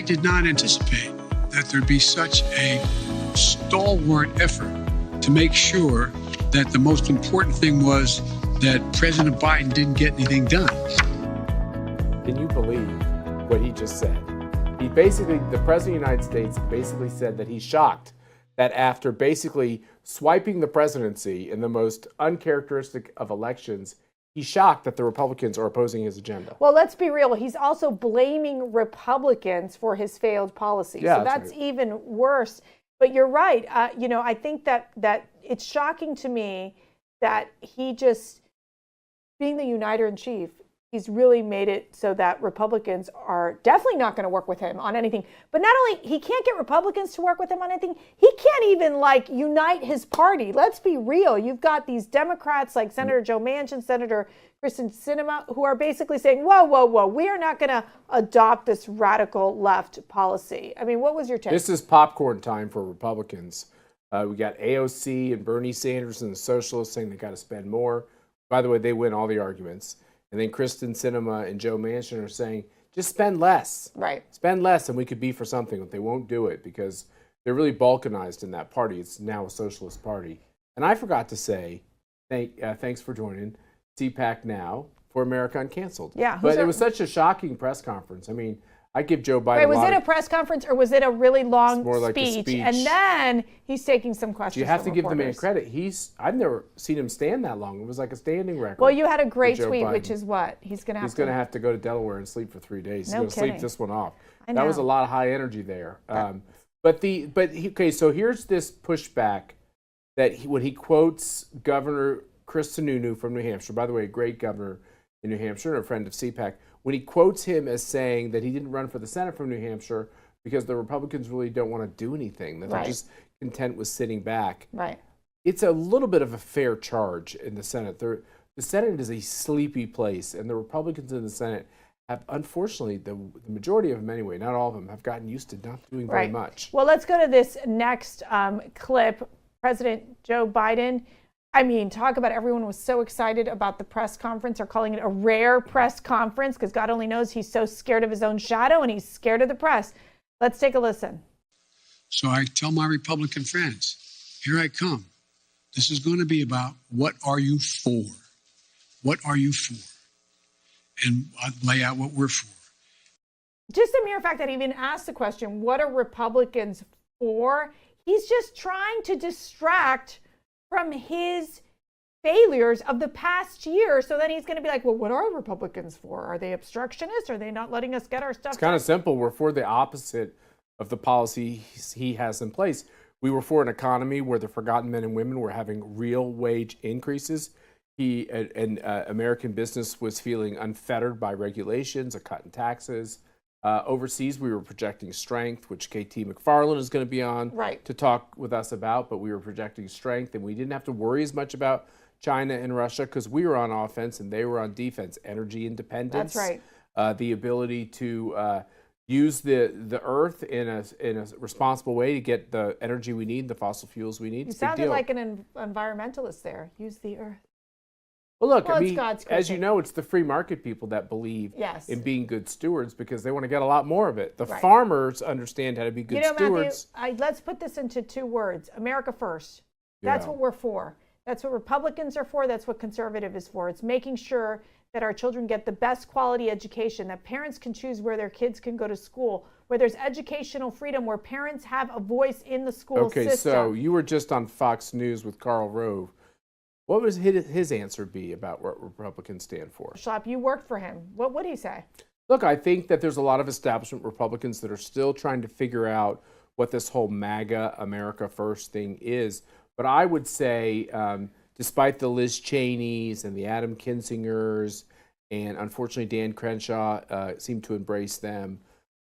did not anticipate that there'd be such a stalwart effort to make sure that the most important thing was that President Biden didn't get anything done. Can you believe what he just said? The President of the United States basically said that he's shocked that after basically swiping the presidency in the most uncharacteristic of elections, he's shocked that the Republicans are opposing his agenda. Well, let's be real. He's also blaming Republicans for his failed policy. Yeah, so that's right. Even worse. But you're right. I think that it's shocking to me that he just, being the uniter-in-chief, he's really made it so that Republicans are definitely not going to work with him on anything. But not only he can't get Republicans to work with him on anything, he can't even unite his party. Let's be real. You've got these Democrats like Senator Joe Manchin, Senator Kristen Sinema, who are basically saying, whoa, we are not going to adopt this radical left policy. I mean, what was your take? This is popcorn time for Republicans. We got AOC and Bernie Sanders and the socialists saying they got to spend more. By the way, they win all the arguments. And then Kristen Sinema and Joe Manchin are saying, just spend less. Right. Spend less and we could be for something. But they won't do it because they're really balkanized in that party. It's now a socialist party. And I forgot to say, thanks for joining CPAC now for America Uncanceled. Yeah. But it was such a shocking press conference. I mean, I give Joe Biden. Wait, was it a press conference or was it a really long speech? And then he's taking some questions. You have to from give the man reporters. credit. I've never seen him stand that long. It was like a standing record. Well, you had a great Joe tweet, Biden. which is what? He's going to have to go to Delaware and sleep for 3 days. He's No going to kidding. sleep this one off. I know. That was a lot of high energy there. Okay, so here's this pushback that when he quotes Governor Chris Sununu from New Hampshire, by the way, a great governor in New Hampshire and a friend of CPAC, when he quotes him as saying that he didn't run for the Senate from New Hampshire because the Republicans really don't want to do anything, that they're just content with sitting back. Right. It's a little bit of a fair charge in the Senate. The Senate is a sleepy place, and the Republicans in the Senate have, unfortunately, the majority of them anyway, not all of them, have gotten used to not doing very much. Well, let's go to this next clip. President Joe Biden, I mean, talk about everyone was so excited about the press conference, or calling it a rare press conference, because God only knows he's so scared of his own shadow and he's scared of the press. Let's take a listen. So I tell my Republican friends, here I come. This is going to be about what are you for? What are you for? And I'll lay out what we're for. Just the mere fact that he even asked the question, what are Republicans for? He's just trying to distract from his failures of the past year. So then he's going to be like, well, what are Republicans for? Are they obstructionists? Are they not letting us get our stuff It's kind of simple. We're for the opposite of the policy he has in place. We were for an economy where the forgotten men and women were having real wage increases. American business was feeling unfettered by regulations, a cut in taxes. Overseas, we were projecting strength, which KT McFarland is going to be on to talk with us about, but we were projecting strength, and we didn't have to worry as much about China and Russia because we were on offense and they were on defense. Energy independence. That's right. The ability to use the earth in a responsible way to get the energy we need, the fossil fuels we need. You sounded like an environmentalist there. Use the earth. Well, look, I mean, God's as you know, it's the free market people that believe in being good stewards because they want to get a lot more of it. The farmers understand how to be good stewards. Matthew, let's put this into 2 words. America first. That's what we're for. That's what Republicans are for. That's what conservative is for. It's making sure that our children get the best quality education, that parents can choose where their kids can go to school, where there's educational freedom, where parents have a voice in the school system. Okay, so you were just on Fox News with Karl Rove. What would his answer be about what Republicans stand for? Schlapp, you worked for him. What would he say? Look, I think that there's a lot of establishment Republicans that are still trying to figure out what this whole MAGA, America First thing is. But I would say, despite the Liz Cheneys and the Adam Kinzingers, and unfortunately Dan Crenshaw seem to embrace them,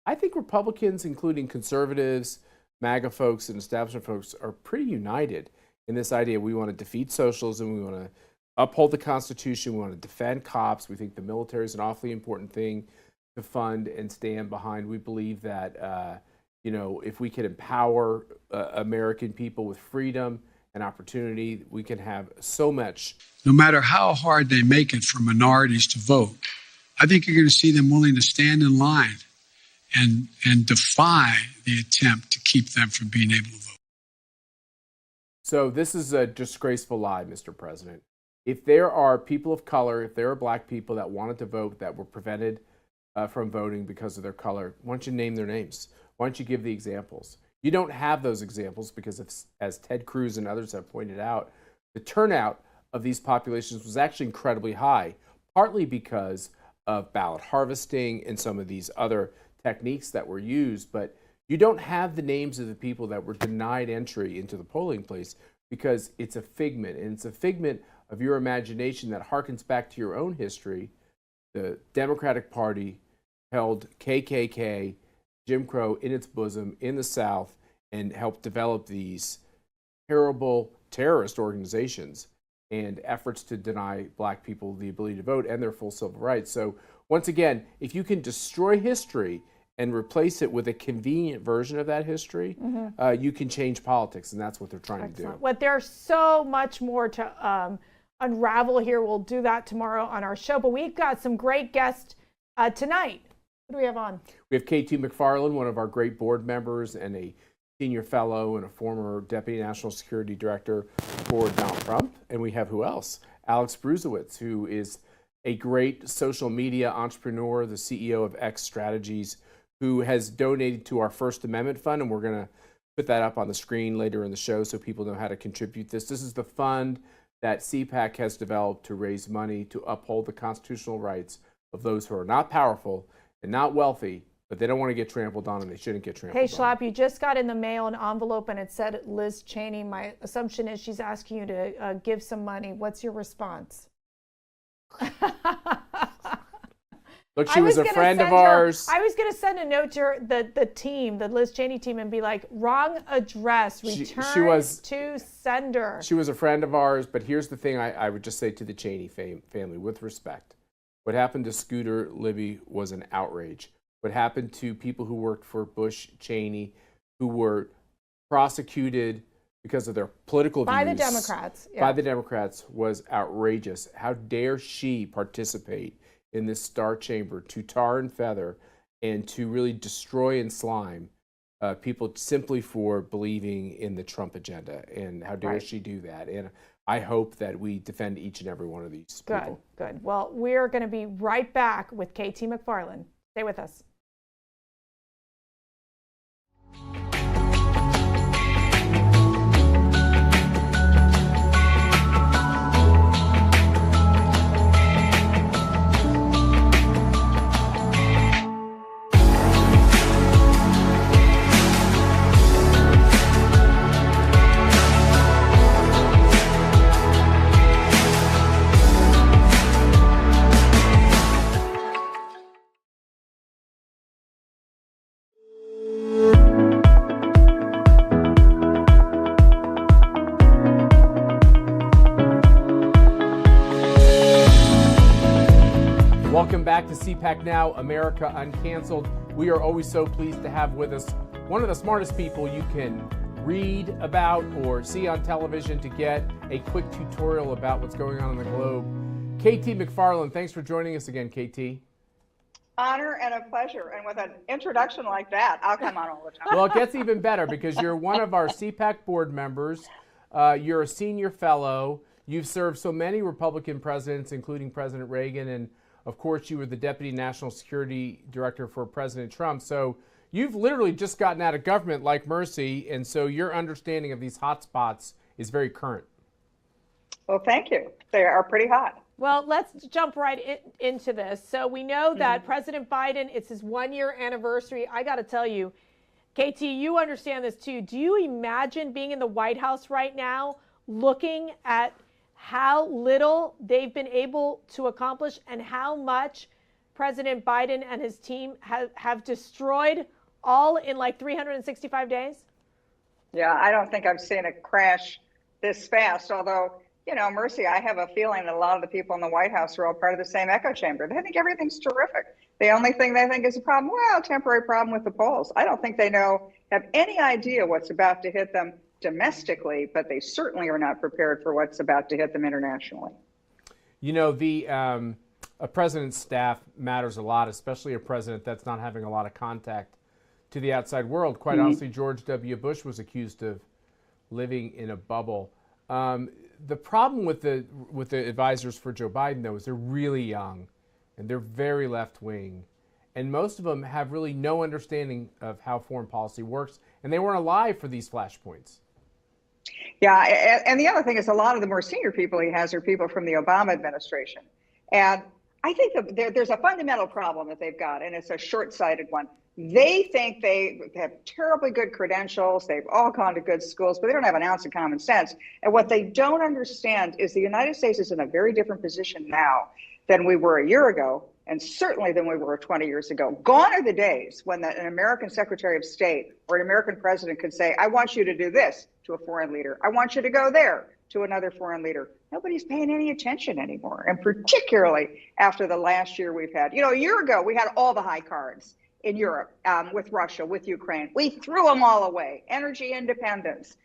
I think Republicans, including conservatives, MAGA folks, and establishment folks, are pretty united in this idea. We want to defeat socialism. We want to uphold the Constitution. We want to defend cops. We think the military is an awfully important thing to fund and stand behind. We believe that, if we can empower American people with freedom and opportunity, we can have so much. No matter how hard they make it for minorities to vote, I think you're going to see them willing to stand in line and defy the attempt to keep them from being able to vote. So this is a disgraceful lie, Mr. President. If there are people of color, if there are black people that wanted to vote that were prevented from voting because of their color, why don't you name their names? Why don't you give the examples? You don't have those examples because, as Ted Cruz and others have pointed out, the turnout of these populations was actually incredibly high, partly because of ballot harvesting and some of these other techniques that were used, but you don't have the names of the people that were denied entry into the polling place because it's a figment, and it's a figment of your imagination that harkens back to your own history. The Democratic Party held KKK, Jim Crow in its bosom in the South and helped develop these terrible terrorist organizations and efforts to deny black people the ability to vote and their full civil rights. So once again, if you can destroy history and replace it with a convenient version of that history, you can change politics, and that's what they're trying to do. But there's so much more to unravel here. We'll do that tomorrow on our show, but we've got some great guests tonight. Who do we have on? We have KT McFarland, one of our great board members and a senior fellow and a former Deputy National Security Director for Donald Trump. And we have who else? Alex Bruzewitz, who is a great social media entrepreneur, the CEO of X Strategies, who has donated to our First Amendment Fund. And we're going to put that up on the screen later in the show so people know how to contribute this. This is the fund that CPAC has developed to raise money to uphold the constitutional rights of those who are not powerful and not wealthy, but they don't want to get trampled on, and they shouldn't get trampled on. Hey, Schlapp, you just got in the mail an envelope, and it said Liz Cheney. My assumption is she's asking you to give some money. What's your response? Look, she was a friend of ours. I was going to send a note to the team, the Liz Cheney team, and be like, wrong address, return to sender. She was a friend of ours, but here's the thing I would just say to the Cheney family, with respect. What happened to Scooter Libby was an outrage. What happened to people who worked for Bush Cheney, who were prosecuted because of their political views. By the Democrats. Yeah. By the Democrats was outrageous. How dare she participate in this star chamber to tar and feather and to really destroy and slime people simply for believing in the Trump agenda. And how dare she do that? And I hope that we defend each and every one of these people. Good. Well, we're going to be right back with KT McFarland. Stay with us. Welcome back to CPAC Now, America Uncanceled. We are always so pleased to have with us one of the smartest people you can read about or see on television to get a quick tutorial about what's going on in the globe. KT McFarland, thanks for joining us again, KT. Honor and a pleasure. And with an introduction like that, I'll come on all the time. Well, it gets even better because you're one of our CPAC board members. You're a senior fellow. You've served so many Republican presidents, including President Reagan, and of course, you were the Deputy National Security Director for President Trump. So you've literally just gotten out of government like Mercy, and so your understanding of these hot spots is very current. Well, thank you. They are pretty hot. Well, let's jump right into this. So we know that President Biden, it's his 1-year anniversary. I got to tell you, KT, you understand this too. Do you imagine being in the White House right now, looking at how little they've been able to accomplish and how much President Biden and his team have destroyed all in like 365 days? Yeah, I don't think I've seen a crash this fast, although, you know, Mercy, I have a feeling that a lot of the people in the White House are all part of the same echo chamber. They think everything's terrific. The only thing they think is a problem, well, temporary problem with the polls. I don't think they have any idea what's about to hit them domestically, but they certainly are not prepared for what's about to hit them internationally. You know, a president's staff matters a lot, especially a president that's not having a lot of contact to the outside world. Quite honestly, George W. Bush was accused of living in a bubble. The problem with the advisors for Joe Biden, though, is they're really young and they're very left wing. And most of them have really no understanding of how foreign policy works. And they weren't alive for these flashpoints. Yeah, and the other thing is a lot of the more senior people he has are people from the Obama administration. And I think that there's a fundamental problem that they've got, and it's a short-sighted one. They think they have terribly good credentials, they've all gone to good schools, but they don't have an ounce of common sense. And what they don't understand is the United States is in a very different position now than we were a year ago, and certainly than we were 20 years ago. Gone are the days when an American Secretary of State or an American president could say, I want you to do this to a foreign leader. I want you to go there to another foreign leader. Nobody's paying any attention anymore. And particularly after the last year we've had. A year ago, we had all the high cards in Europe with Russia, with Ukraine. We threw them all away. Energy independence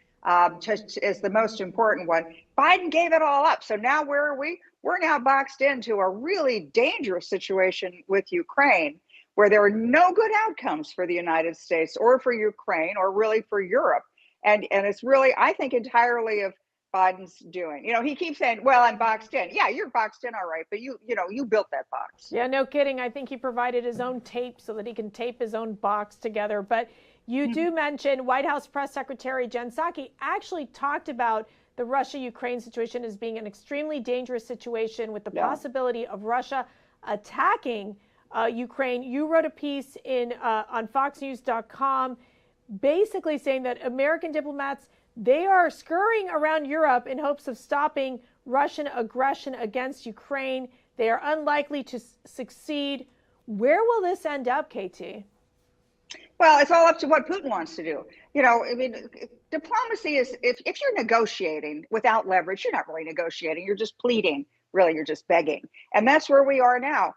is the most important one. Biden gave it all up. So now where are we? We're now boxed into a really dangerous situation with Ukraine, where there are no good outcomes for the United States or for Ukraine or really for Europe. And it's really, I think, entirely of Biden's doing. He keeps saying, well, I'm boxed in. Yeah, you're boxed in, all right, but you built that box. Yeah, no kidding. I think he provided his own tape so that he can tape his own box together. But you do mention White House Press Secretary Jen Psaki actually talked about the Russia-Ukraine situation as being an extremely dangerous situation with the possibility of Russia attacking Ukraine. You wrote a piece on FoxNews.com basically saying that American diplomats, they are scurrying around Europe in hopes of stopping Russian aggression against Ukraine. They are unlikely to succeed. Where will this end up, KT? Well, it's all up to what Putin wants to do. Diplomacy is, if you're negotiating without leverage, you're not really negotiating. You're just pleading. Really, you're just begging. And that's where we are now.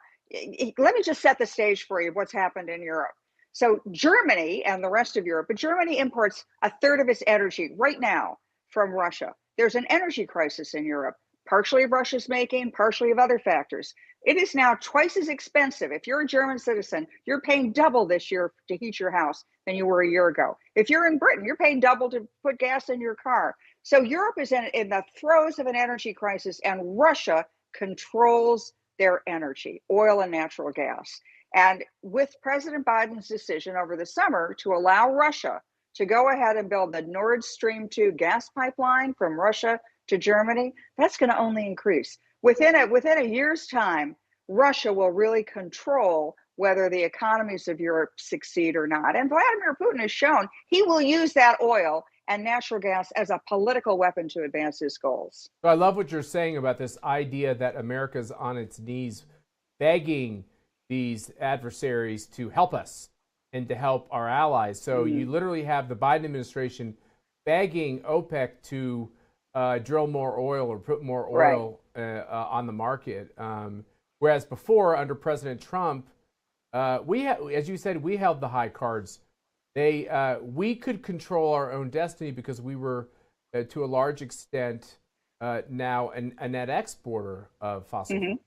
Let me just set the stage for you of what's happened in Europe. So Germany and the rest of Europe, but Germany imports a third of its energy right now from Russia. There's an energy crisis in Europe, partially of Russia's making, partially of other factors. It is now twice as expensive. If you're a German citizen, you're paying double this year to heat your house than you were a year ago. If you're in Britain, you're paying double to put gas in your car. So Europe is in the throes of an energy crisis, and Russia controls their energy, oil and natural gas. And with President Biden's decision over the summer to allow Russia to go ahead and build the Nord Stream 2 gas pipeline from Russia to Germany, that's going to only increase. Within a year's time, Russia will really control whether the economies of Europe succeed or not. And Vladimir Putin has shown he will use that oil and natural gas as a political weapon to advance his goals. So I love what you're saying about this idea that America's on its knees begging these adversaries to help us and to help our allies. So you literally have the Biden administration begging OPEC to drill more oil or put more oil on the market. Whereas before, under President Trump, as you said, we held the high cards. We could control our own destiny because we were, to a large extent, now a net exporter of fossil fuels.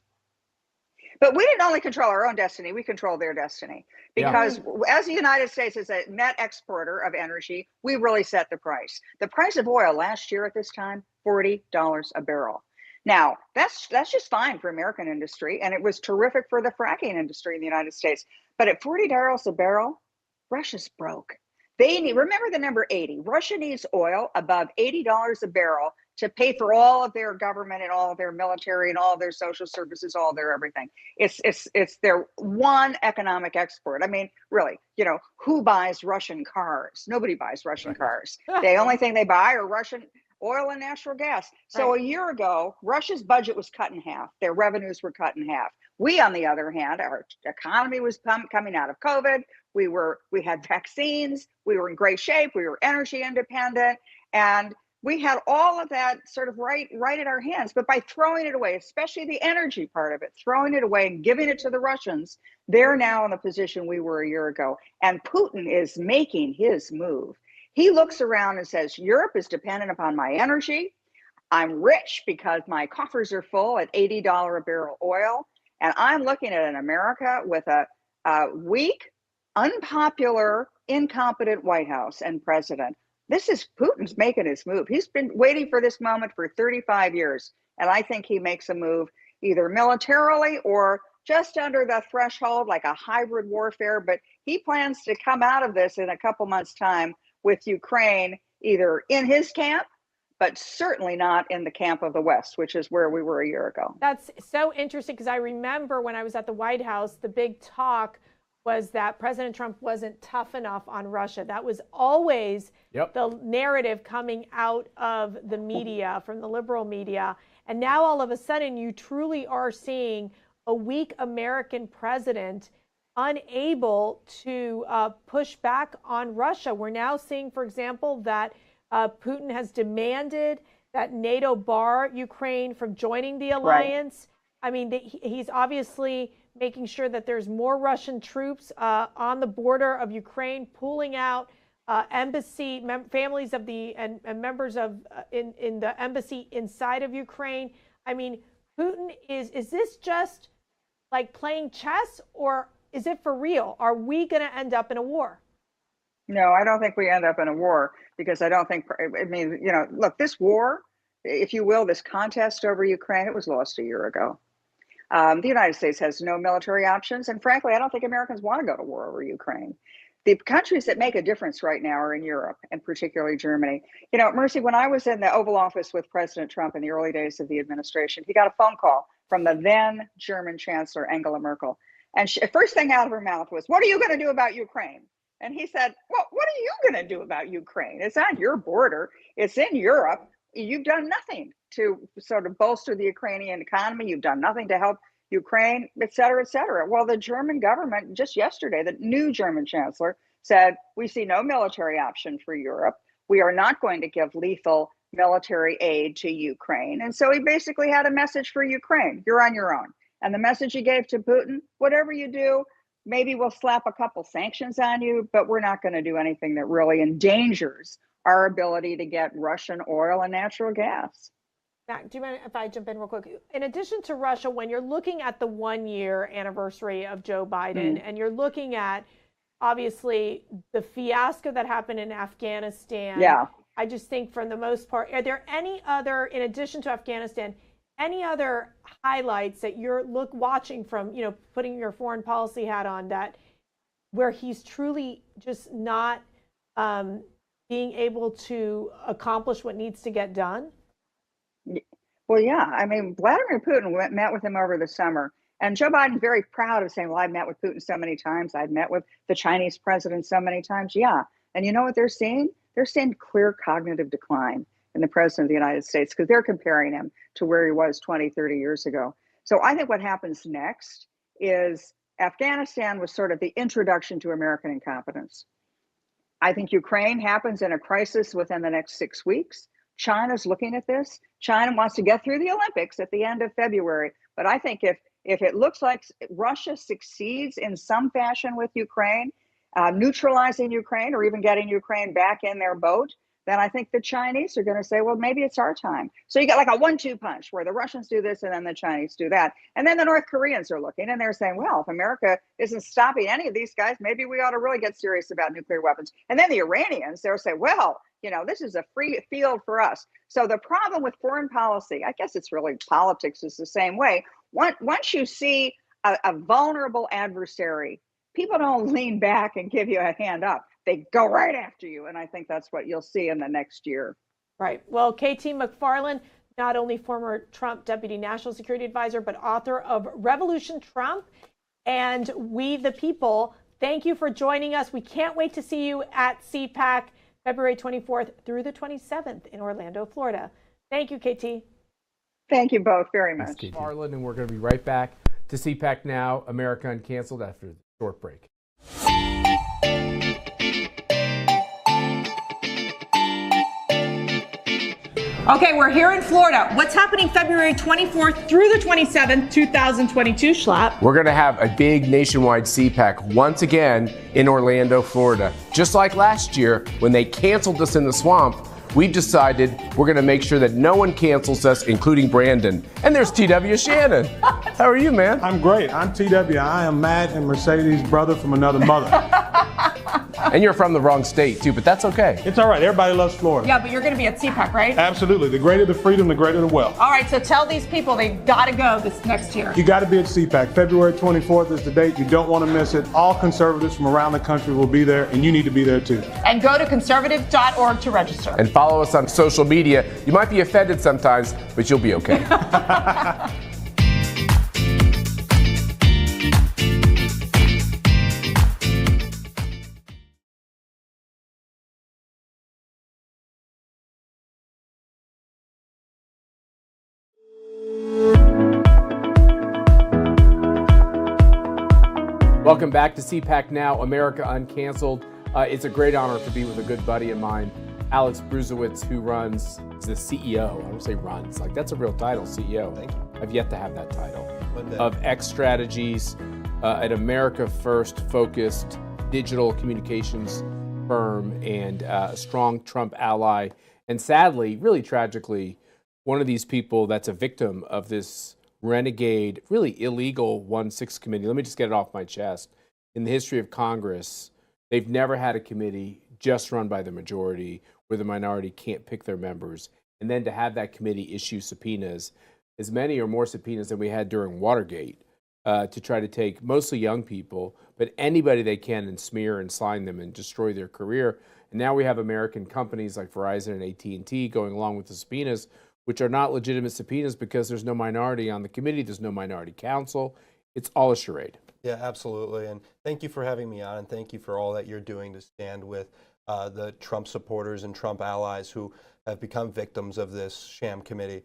But we didn't only control our own destiny, we control their destiny. Because as the United States is a net exporter of energy, we really set the price. The price of oil last year at this time, $40 a barrel. Now, that's just fine for American industry, and it was terrific for the fracking industry in the United States. But at $40 a barrel, Russia's broke. Remember the number 80. Russia needs oil above $80 a barrel to pay for all of their government and all of their military and all of their social services, all of their everything. It's their one economic export. I mean, really, who buys Russian cars? Nobody buys Russian cars. The only thing they buy are Russian oil and natural gas. So a year ago, Russia's budget was cut in half. Their revenues were cut in half. We, on the other hand, our economy was coming out of COVID. We had vaccines. We were in great shape. We were energy independent. And we had all of that sort of right in our hands. But by throwing it away, especially the energy part of it, throwing it away and giving it to the Russians, they're now in the position we were a year ago. And Putin is making his move. He looks around and says, Europe is dependent upon my energy. I'm rich because my coffers are full at $80 a barrel oil. And I'm looking at an America with a weak, unpopular, incompetent White House and president. This is Putin's making his move. He's been waiting for this moment for 35 years. And I think he makes a move either militarily or just under the threshold, like a hybrid warfare. But he plans to come out of this in a couple months' time with Ukraine either in his camp, but certainly not in the camp of the West, which is where we were a year ago. That's so interesting, because I remember when I was at the White House, the big talk was that President Trump wasn't tough enough on Russia. That was always the narrative coming out of the media, from the liberal media. And now all of a sudden you truly are seeing a weak American president unable to push back on Russia. We're now seeing, for example, that Putin has demanded that NATO bar Ukraine from joining the alliance. Right. I mean, he's obviously making sure that there's more Russian troops on the border of Ukraine, pulling out embassy families of the and members of in the embassy inside of Ukraine. I mean, Putin is this just like playing chess, or is it for real? Are we going to end up in a war? No, I don't think we end up in a war, because I don't think, I mean, you know, look, this war, if you will, this contest over Ukraine, it was lost a year ago. The United States has no military options. And frankly, I don't think Americans want to go to war over Ukraine. The countries that make a difference right now are in Europe, and particularly Germany. You know, Mercy, when I was in the Oval Office with President Trump in the early days of the administration, he got a phone call from the then German Chancellor, Angela Merkel. And first thing out of her mouth was, "What are you going to do about Ukraine?" And he said, "Well, what are you going to do about Ukraine? It's on your border. It's in Europe. You've done nothing to sort of bolster the Ukrainian economy. You've done nothing to help Ukraine, et cetera, et cetera." Well, the German government just yesterday, the new German chancellor, said, "We see no military option for Europe. We are not going to give lethal military aid to Ukraine." And so he basically had a message for Ukraine: you're on your own. And the message he gave to Putin: whatever you do, maybe we'll slap a couple sanctions on you, but we're not going to do anything that really endangers our ability to get Russian oil and natural gas. Matt, do you mind if I jump in real quick? In addition to Russia, when you're looking at the 1-year anniversary of Joe Biden, and you're looking at, obviously, the fiasco that happened in Afghanistan, I just think for the most part, are there any other, in addition to Afghanistan, any other highlights that you're watching from, you know, putting your foreign policy hat on, that where he's truly just not being able to accomplish what needs to get done? Well, yeah. I mean, Vladimir Putin met with him over the summer, and Joe Biden's very proud of saying, "Well, I've met with Putin so many times. I've met with the Chinese president so many times." Yeah. And you know what they're seeing? They're seeing clear cognitive decline in the president of the United States, because they're comparing him to where he was 20, 30 years ago. So I think what happens next is Afghanistan was sort of the introduction to American incompetence. I think Ukraine happens in a crisis within the next 6 weeks. China's looking at this. China wants to get through the Olympics at the end of February. But I think if it looks like Russia succeeds in some fashion with Ukraine, neutralizing Ukraine or even getting Ukraine back in their boat, then I think the Chinese are going to say, well, maybe it's our time. So you got like a 1-2 punch where the Russians do this and then the Chinese do that. And then the North Koreans are looking and they're saying, well, if America isn't stopping any of these guys, maybe we ought to really get serious about nuclear weapons. And then the Iranians, they'll say, well, you know, this is a free field for us. So the problem with foreign policy, I guess it's really politics is the same way. Once you see a vulnerable adversary, people don't lean back and give you a hand up. They go right after you. And I think that's what you'll see in the next year. Right. Well, KT McFarland, not only former Trump Deputy National Security Advisor, but author of Revolution Trump and We the People. Thank you for joining us. We can't wait to see you at CPAC February 24th through the 27th in Orlando, Florida. Thank you, KT. Thank you both very much. McFarland, and we're going to be right back to CPAC Now, America Uncanceled, after the short break. Okay, we're here in Florida. What's happening February 24th through the 27th, 2022, Schlapp? We're going to have a big nationwide CPAC once again in Orlando, Florida. Just like last year when they canceled us in the swamp, we've decided we're going to make sure that no one cancels us, including Brandon. And there's TW Shannon. How are you, man? I'm great. I'm TW. I am Matt and Mercedes' brother from another mother. And you're from the wrong state, too, but that's okay. It's all right. Everybody loves Florida. Yeah, but you're going to be at CPAC, right? Absolutely. The greater the freedom, the greater the wealth. All right, so tell these people they got to go this next year. You got to be at CPAC. February 24th is the date. You don't want to miss it. All conservatives from around the country will be there, and you need to be there, too. And go to conservative.org to register. And follow us on social media. You might be offended sometimes, but you'll be okay. Welcome back to CPAC Now, America Uncanceled. It's a great honor to be with a good buddy of mine, Alex Bruzewitz, who runs the CEO. I don't say runs, like that's a real title, CEO. Thank you. I've yet to have that title. One day. Of X Strategies, an America First focused digital communications firm and a strong Trump ally. And sadly, really tragically, one of these people that's a victim of this renegade, really illegal 1-6 committee. Let me just get it off my chest. In the history of Congress, they've never had a committee just run by the majority where the minority can't pick their members. And then to have that committee issue subpoenas, as many or more subpoenas than we had during Watergate, to try to take mostly young people, but anybody they can and smear and slime them and destroy their career. And now we have American companies like Verizon and AT&T going along with the subpoenas, which are not legitimate subpoenas because there's no minority on the committee, there's no minority counsel. It's all a charade. Yeah, absolutely. And thank you for having me on, and thank you for all that you're doing to stand with the Trump supporters and Trump allies who have become victims of this sham committee.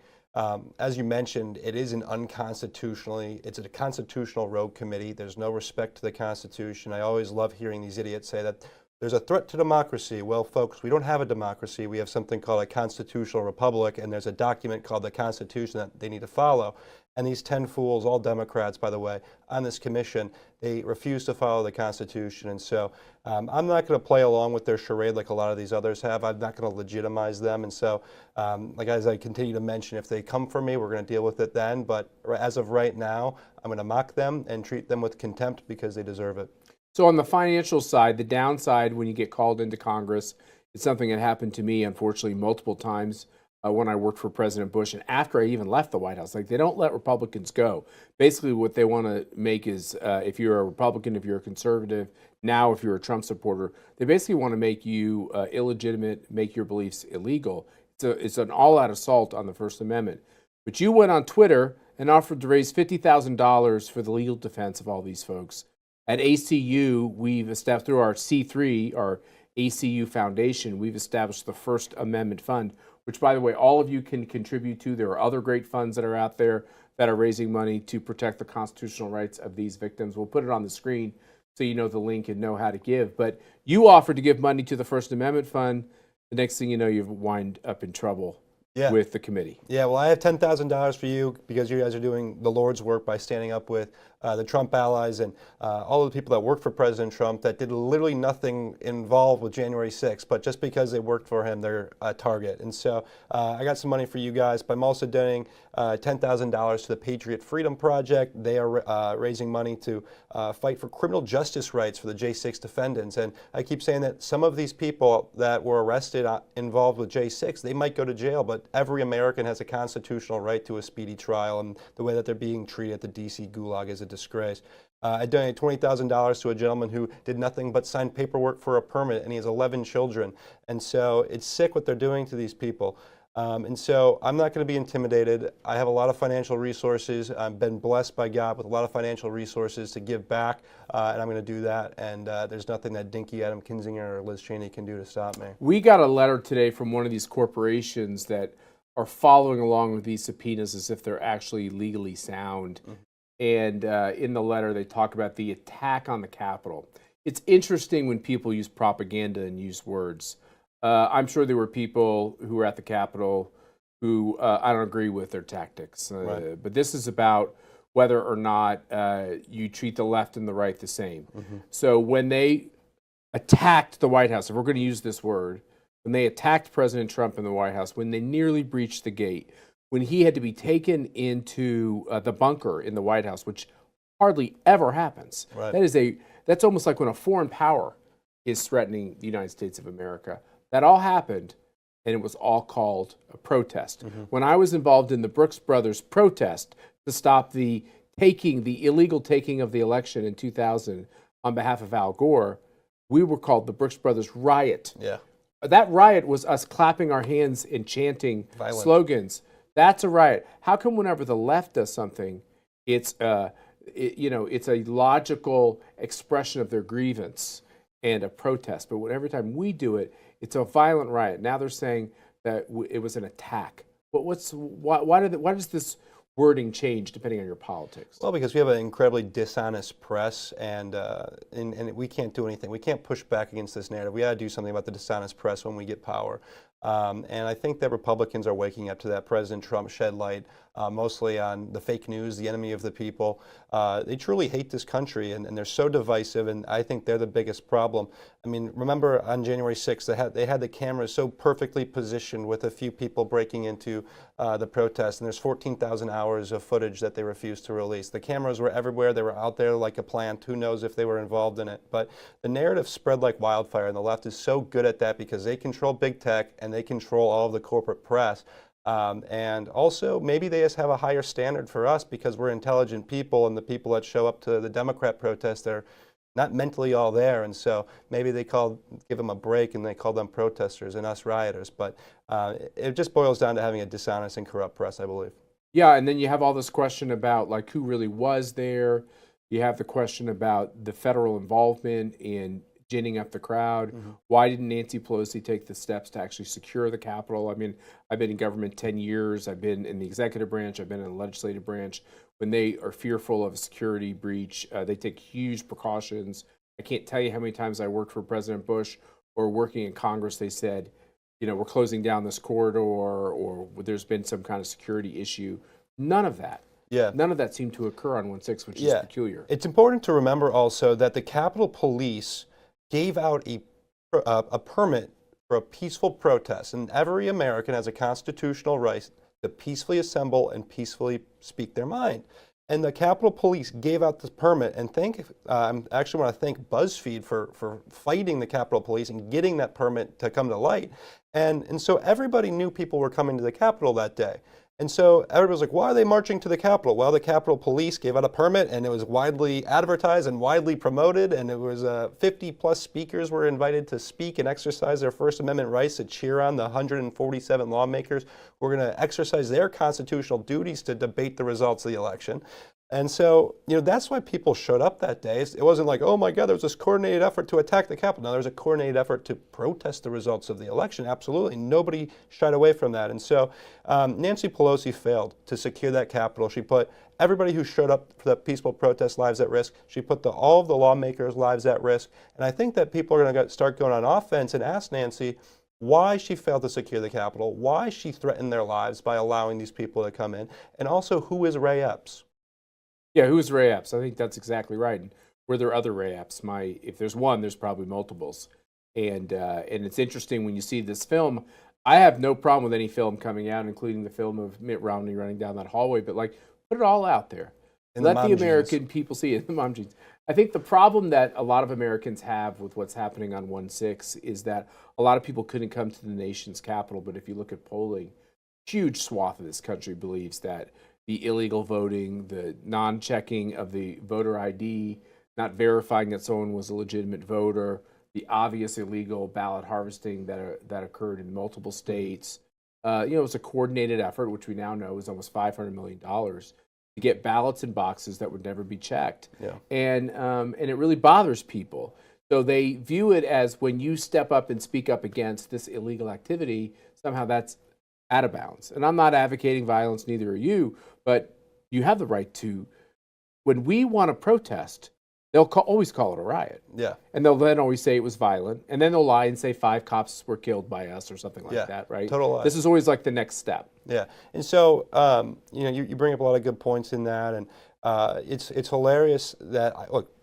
As you mentioned, it's a constitutional rogue committee. There's no respect to the Constitution. I always love hearing these idiots say that there's a threat to democracy. Well, folks, we don't have a democracy. We have something called a constitutional republic, and there's a document called the Constitution that they need to follow. And these 10 fools, all Democrats, by the way, on this commission, they refuse to follow the Constitution. And so I'm not going to play along with their charade like a lot of these others have. I'm not going to legitimize them. And so, like as I continue to mention, if they come for me, we're going to deal with it then. But as of right now, I'm going to mock them and treat them with contempt because they deserve it. So on the financial side, the downside when you get called into Congress, it's something that happened to me, unfortunately, multiple times when I worked for President Bush and after I even left the White House. Like, they don't let Republicans go. Basically, what they want to make is, if you're a Republican, if you're a conservative, now if you're a Trump supporter, they basically want to make you illegitimate, make your beliefs illegal. It's an all-out assault on the First Amendment. But you went on Twitter and offered to raise $50,000 for the legal defense of all these folks. At ACU, we've established through our C3, our ACU Foundation, we've established the First Amendment Fund, which, by the way, all of you can contribute to. There are other great funds that are out there that are raising money to protect the constitutional rights of these victims. We'll put it on the screen so you know the link and know how to give. But you offered to give money to the First Amendment Fund. The next thing you know, you've wind up in trouble with the committee. Yeah, well, I have $10,000 for you because you guys are doing the Lord's work by standing up with the Trump allies and all of the people that worked for President Trump that did literally nothing involved with January 6th, but just because they worked for him, they're a target. And so I got some money for you guys, but I'm also donating $10,000 to the Patriot Freedom Project. They are raising money to fight for criminal justice rights for the J6 defendants. And I keep saying that some of these people that were arrested involved with J6, they might go to jail, but every American has a constitutional right to a speedy trial, and the way that they're being treated at the D.C. Gulag is a disgrace. I donated $20,000 to a gentleman who did nothing but sign paperwork for a permit, and he has 11 children. And so it's sick what they're doing to these people. And so I'm not going to be intimidated. I have a lot of financial resources. I've been blessed by God with a lot of financial resources to give back, and I'm going to do that. And there's nothing that dinky Adam Kinzinger or Liz Cheney can do to stop me. We got a letter today from one of these corporations that are following along with these subpoenas as if they're actually legally sound. Mm-hmm. And in the letter, they talk about the attack on the Capitol. It's interesting when people use propaganda and use words. I'm sure there were people who were at the Capitol who I don't agree with their tactics. Right. But this is about whether or not you treat the left and the right the same. Mm-hmm. So when they attacked the White House, if we're going to use this word, when they attacked President Trump in the White House, when they nearly breached the gate, when he had to be taken into the bunker in the White House, which hardly ever happens. Right. That's almost like when a foreign power is threatening the United States of America. That all happened, and it was all called a protest. When I was involved in the Brooks Brothers protest to stop the illegal taking of the election in 2000 on behalf of Al Gore, we were called the Brooks Brothers riot. Yeah. That riot was us clapping our hands and chanting slogans. That's a riot. How come whenever the left does something, it's it's a logical expression of their grievance and a protest, but every time we do it, it's a violent riot. Now they're saying that it was an attack. But why does this wording change depending on your politics? Well, because we have an incredibly dishonest press, and we can't do anything. We can't push back against this narrative. We got to do something about the dishonest press when we get power. And I think that Republicans are waking up to that. President Trump shed light mostly on the fake news, the enemy of the people. They truly hate this country, and they're so divisive, and I think they're the biggest problem. I mean, remember on January 6th, they had the cameras so perfectly positioned with a few people breaking into the protest, and there's 14,000 hours of footage that they refused to release. The cameras were everywhere. They were out there like a plant. Who knows if they were involved in it? But the narrative spread like wildfire, and the left is so good at that because they control big tech and they control all of the corporate press. And also, maybe they just have a higher standard for us because we're intelligent people, and the people that show up to the Democrat protests, they're not mentally all there. And so maybe they give them a break and they call them protesters and us rioters. But it just boils down to having a dishonest and corrupt press, I believe. Yeah, and then you have all this question about like who really was there. You have the question about the federal involvement in ginning up the crowd. Why didn't Nancy Pelosi take the steps to actually secure the Capitol? I mean, I've been in government 10 years. I've been in the executive branch. I've been in the legislative branch. When they are fearful of a security breach, they take huge precautions. I can't tell you how many times I worked for President Bush or working in Congress, they said, we're closing down this corridor or there's been some kind of security issue. None of that. Yeah. None of that seemed to occur on 1/6, which is peculiar. It's important to remember also that the Capitol Police gave out a permit for a peaceful protest, and every American has a constitutional right to peacefully assemble and peacefully speak their mind. And the Capitol Police gave out this permit, and I actually want to thank BuzzFeed for fighting the Capitol Police and getting that permit to come to light. And so everybody knew people were coming to the Capitol that day. And so everybody was like, why are they marching to the Capitol? Well, the Capitol Police gave out a permit, and it was widely advertised and widely promoted, and it was 50-plus speakers were invited to speak and exercise their First Amendment rights to cheer on the 147 lawmakers who were going to exercise their constitutional duties to debate the results of the election. And so, that's why people showed up that day. It wasn't like, oh my God, there was this coordinated effort to attack the Capitol. No, there was a coordinated effort to protest the results of the election. Absolutely. Nobody shied away from that. And so Nancy Pelosi failed to secure that Capitol. She put everybody who showed up for that peaceful protest lives at risk. She put all of the lawmakers' lives at risk. And I think that people are going to start going on offense and ask Nancy why she failed to secure the Capitol, why she threatened their lives by allowing these people to come in, and also who is Ray Epps. Yeah, who is Ray Epps? I think that's exactly right. And were there other Ray Epps? If there's one, there's probably multiples. And it's interesting when you see this film. I have no problem with any film coming out, including the film of Mitt Romney running down that hallway. But put it all out there. Let the American people see it. The mom jeans. I think the problem that a lot of Americans have with what's happening on 1/6 is that a lot of people couldn't come to the nation's capital. But if you look at polling, huge swath of this country believes that the illegal voting, the non-checking of the voter ID, not verifying that someone was a legitimate voter, the obvious illegal ballot harvesting that occurred in multiple states. It was a coordinated effort, which we now know is almost $500 million to get ballots in boxes that would never be checked. Yeah. And it really bothers people. So they view it as when you step up and speak up against this illegal activity, somehow that's out of bounds. And I'm not advocating violence, neither are you, but you have the right to, when we want to protest, they'll always call it a riot. Yeah. And they'll then always say it was violent. And then they'll lie and say 5 cops were killed by us or something like that, right? Total lie. This is always like the next step. Yeah. And so, you bring up a lot of good points in that. And it's hilarious that,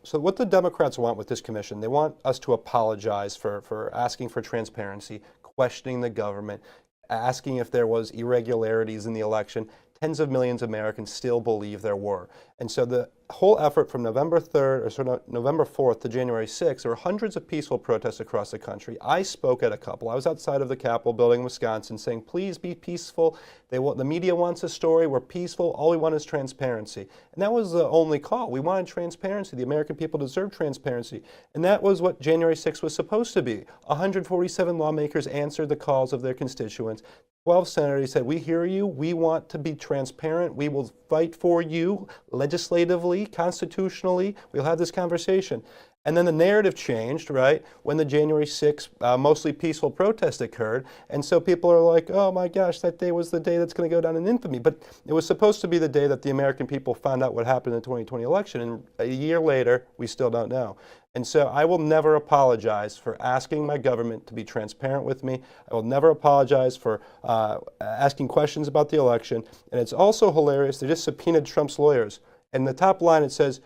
so what the Democrats want with this commission, they want us to apologize for asking for transparency, questioning the government, asking if there was irregularities in the election. Tens of millions of Americans still believe there were. And so the whole effort from November 3rd, or sort of November 4th to January 6th, there were hundreds of peaceful protests across the country. I spoke at a couple. I was outside of the Capitol building in Wisconsin saying, please be peaceful. The media wants a story. We're peaceful. All we want is transparency. And that was the only call. We wanted transparency. The American people deserve transparency. And that was what January 6th was supposed to be. 147 lawmakers answered the calls of their constituents. 12 senators said, we hear you, we want to be transparent, we will fight for you legislatively, constitutionally, we'll have this conversation. And then the narrative changed, right, when the January 6th mostly peaceful protest occurred. And so people are like, oh my gosh, that day was the day that's going to go down in infamy. But it was supposed to be the day that the American people found out what happened in the 2020 election. And a year later, we still don't know. And so I will never apologize for asking my government to be transparent with me. I will never apologize for asking questions about the election. And it's also hilarious, they just subpoenaed Trump's lawyers. And the top line, it says,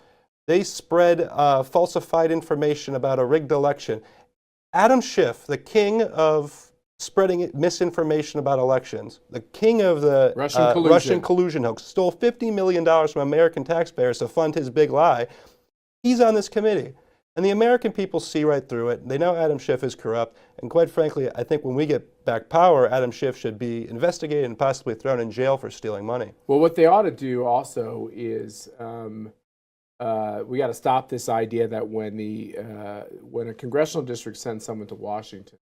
they spread falsified information about a rigged election. Adam Schiff, the king of spreading misinformation about elections, the king of the Russian collusion hoax, stole $50 million from American taxpayers to fund his big lie. He's on this committee. And the American people see right through it. They know Adam Schiff is corrupt. And quite frankly, I think when we get back power, Adam Schiff should be investigated and possibly thrown in jail for stealing money. Well, what they ought to do also is we got to stop this idea that when a congressional district sends someone to Washington,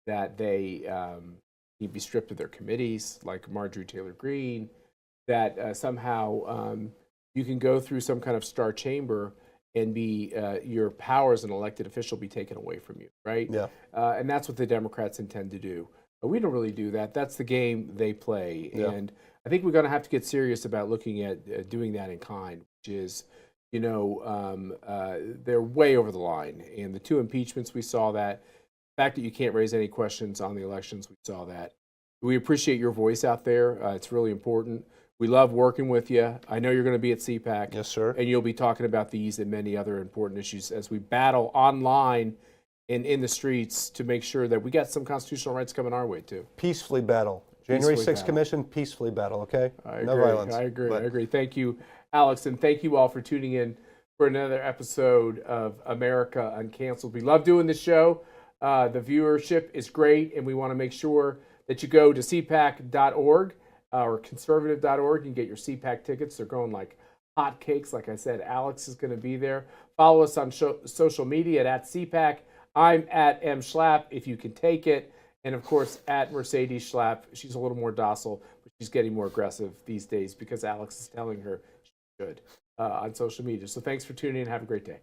that they need to be stripped of their committees, like Marjorie Taylor Greene, that somehow you can go through some kind of star chamber and be your power as an elected official be taken away from you, right? Yeah. And that's what the Democrats intend to do. But we don't really do that. That's the game they play. Yeah. And I think we're going to have to get serious about looking at doing that in kind, which is, they're way over the line. And the two impeachments, we saw that. The fact that you can't raise any questions on the elections, we saw that. We appreciate your voice out there. It's really important. We love working with you. I know you're going to be at CPAC. Yes, sir. And you'll be talking about these and many other important issues as we battle online and in the streets to make sure that we got some constitutional rights coming our way, too. Peacefully battle. January 6th Commission, peacefully battle, okay? No violence. I agree. Thank you, Alex, and thank you all for tuning in for another episode of America Uncanceled. We love doing this show. The viewership is great, and we want to make sure that you go to cpac.org. Or conservative.org and get your CPAC tickets. They're going like hotcakes. Like I said, Alex is going to be there. Follow us on social media at CPAC. I'm at M. Schlapp, if you can take it. And, of course, at Mercedes Schlapp. She's a little more docile, but she's getting more aggressive these days because Alex is telling her she should on social media. So thanks for tuning in. Have a great day.